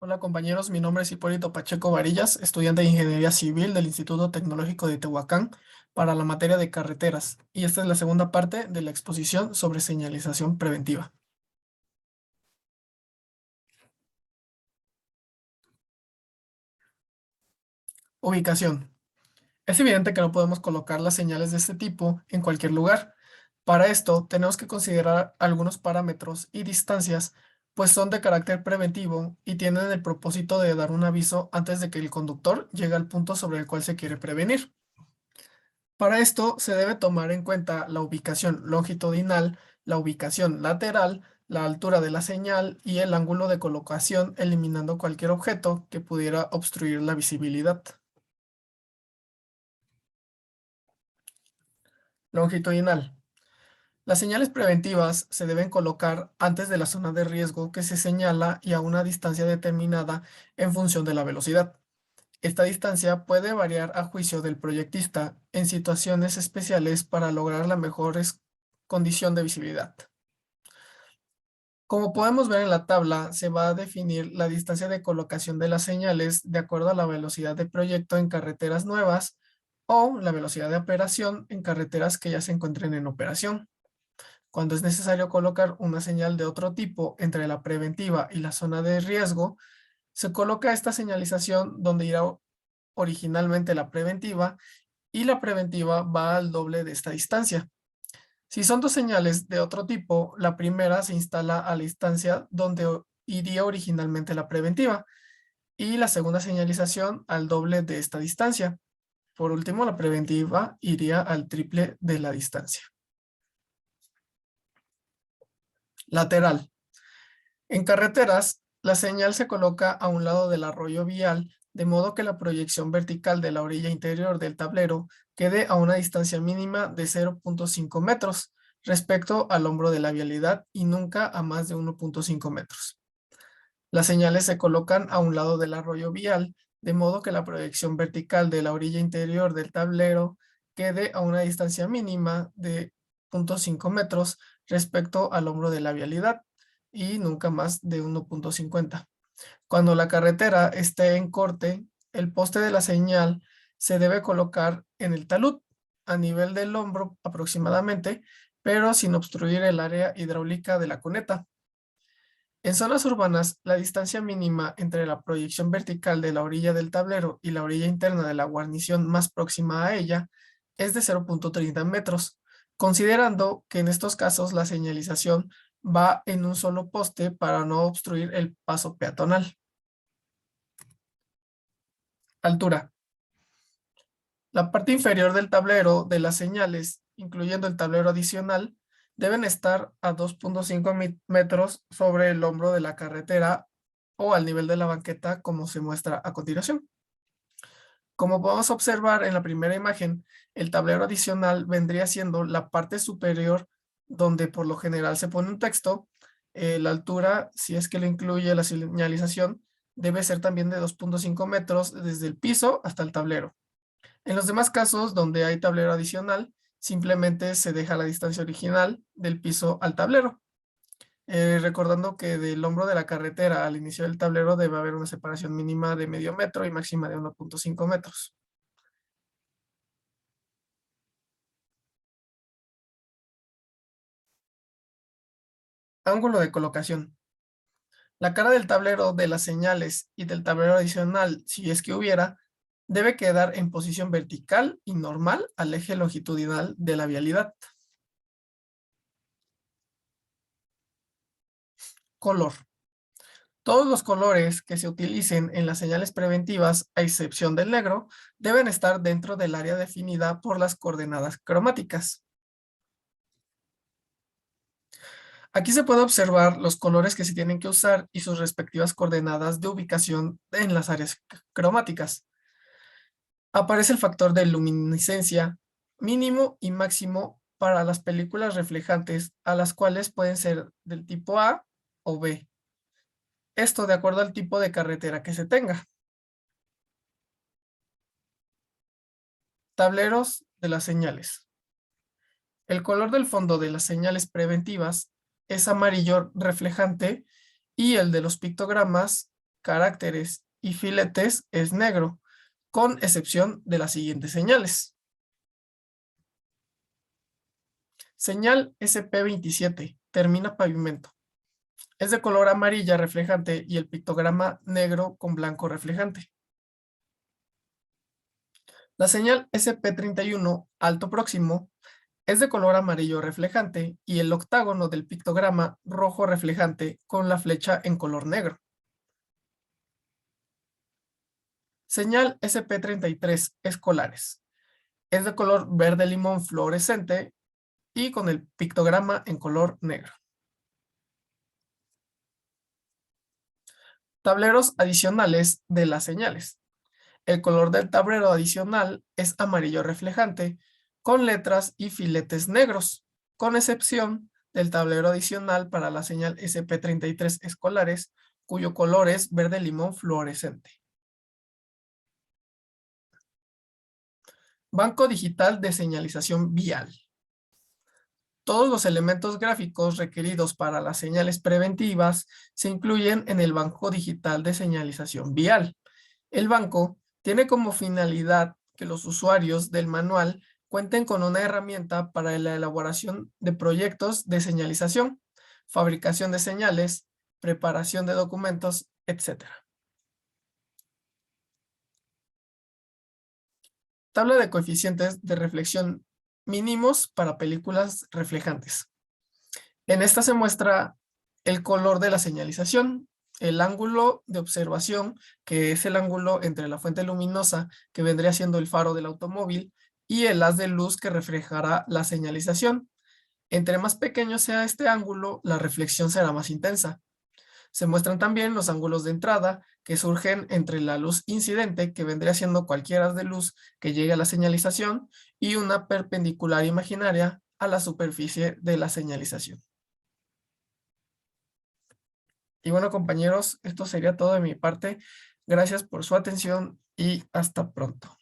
Hola compañeros, mi nombre es Hipólito Pacheco Varillas, estudiante de Ingeniería Civil del Instituto Tecnológico de Tehuacán para la materia de carreteras, y esta es la segunda parte de la exposición sobre señalización preventiva. Ubicación. Es evidente que no podemos colocar las señales de este tipo en cualquier lugar. Para esto, tenemos que considerar algunos parámetros y distancias, pues son de carácter preventivo y tienen el propósito de dar un aviso antes de que el conductor llegue al punto sobre el cual se quiere prevenir. Para esto se debe tomar en cuenta la ubicación longitudinal, la ubicación lateral, la altura de la señal y el ángulo de colocación, eliminando cualquier objeto que pudiera obstruir la visibilidad. Longitudinal. Las señales preventivas se deben colocar antes de la zona de riesgo que se señala y a una distancia determinada en función de la velocidad. Esta distancia puede variar a juicio del proyectista en situaciones especiales para lograr la mejor condición de visibilidad. Como podemos ver en la tabla, se va a definir la distancia de colocación de las señales de acuerdo a la velocidad de proyecto en carreteras nuevas o la velocidad de operación en carreteras que ya se encuentren en operación. Cuando es necesario colocar una señal de otro tipo entre la preventiva y la zona de riesgo, se coloca esta señalización donde irá originalmente la preventiva y la preventiva va al doble de esta distancia. Si son dos señales de otro tipo, la primera se instala a la distancia donde iría originalmente la preventiva y la segunda señalización al doble de esta distancia. Por último, la preventiva iría al triple de la distancia. Lateral. En carreteras, la señal se coloca a un lado del arroyo vial, de modo que la proyección vertical de la orilla interior del tablero quede a una distancia mínima de 0.5 metros respecto al hombro de la vialidad y nunca a más de 1.5 metros. Las señales se colocan a un lado del arroyo vial, de modo que la proyección vertical de la orilla interior del tablero quede a una distancia mínima de 0.5 metros respecto al hombro de la vialidad y nunca más de 1.50. Cuando la carretera esté en corte, el poste de la señal se debe colocar en el talud, a nivel del hombro aproximadamente, pero sin obstruir el área hidráulica de la cuneta. En zonas urbanas, la distancia mínima entre la proyección vertical de la orilla del tablero y la orilla interna de la guarnición más próxima a ella es de 0.30 metros, considerando que en estos casos la señalización va en un solo poste para no obstruir el paso peatonal. Altura. La parte inferior del tablero de las señales, incluyendo el tablero adicional, deben estar a 2.5 metros sobre el hombro de la carretera o al nivel de la banqueta, como se muestra a continuación. Como podemos observar en la primera imagen, el tablero adicional vendría siendo la parte superior donde por lo general se pone un texto. La altura, si es que le incluye la señalización, debe ser también de 2.5 metros desde el piso hasta el tablero. En los demás casos donde hay tablero adicional, simplemente se deja la distancia original del piso al tablero. Recordando que del hombro de la carretera al inicio del tablero debe haber una separación mínima de medio metro y máxima de 1.5 metros. Ángulo de colocación. La cara del tablero de las señales y del tablero adicional, si es que hubiera, debe quedar en posición vertical y normal al eje longitudinal de la vialidad. Color. Todos los colores que se utilicen en las señales preventivas, a excepción del negro, deben estar dentro del área definida por las coordenadas cromáticas. Aquí se puede observar los colores que se tienen que usar y sus respectivas coordenadas de ubicación en las áreas cromáticas. Aparece el factor de luminiscencia mínimo y máximo para las películas reflejantes, a las cuales pueden ser del tipo A o B. Esto de acuerdo al tipo de carretera que se tenga. Tableros de las señales. El color del fondo de las señales preventivas es amarillo reflejante y el de los pictogramas caracteres y filetes es negro, con excepción de las siguientes señales. Señal SP27, termina pavimento. Es de color amarilla reflejante y el pictograma negro con blanco reflejante. La señal SP31, alto próximo, es de color amarillo reflejante y el octágono del pictograma rojo reflejante con la flecha en color negro. Señal SP33, escolares. Es de color verde limón fluorescente y con el pictograma en color negro. Tableros adicionales de las señales. El color del tablero adicional es amarillo reflejante con letras y filetes negros, con excepción del tablero adicional para la señal SP33 escolares, cuyo color es verde limón fluorescente. Banco digital de señalización vial. Todos los elementos gráficos requeridos para las señales preventivas se incluyen en el banco digital de señalización vial. El banco tiene como finalidad que los usuarios del manual cuenten con una herramienta para la elaboración de proyectos de señalización, fabricación de señales, preparación de documentos, etc. Tabla de coeficientes de reflexión mínimos para películas reflejantes. En esta se muestra el color de la señalización, el ángulo de observación, que es el ángulo entre la fuente luminosa, que vendría siendo el faro del automóvil, y el haz de luz que reflejará la señalización. Entre más pequeño sea este ángulo, la reflexión será más intensa. Se muestran también los ángulos de entrada que surgen entre la luz incidente, que vendría siendo cualquier haz de luz que llegue a la señalización, y una perpendicular imaginaria a la superficie de la señalización. Y bueno, compañeros, esto sería todo de mi parte. Gracias por su atención y hasta pronto.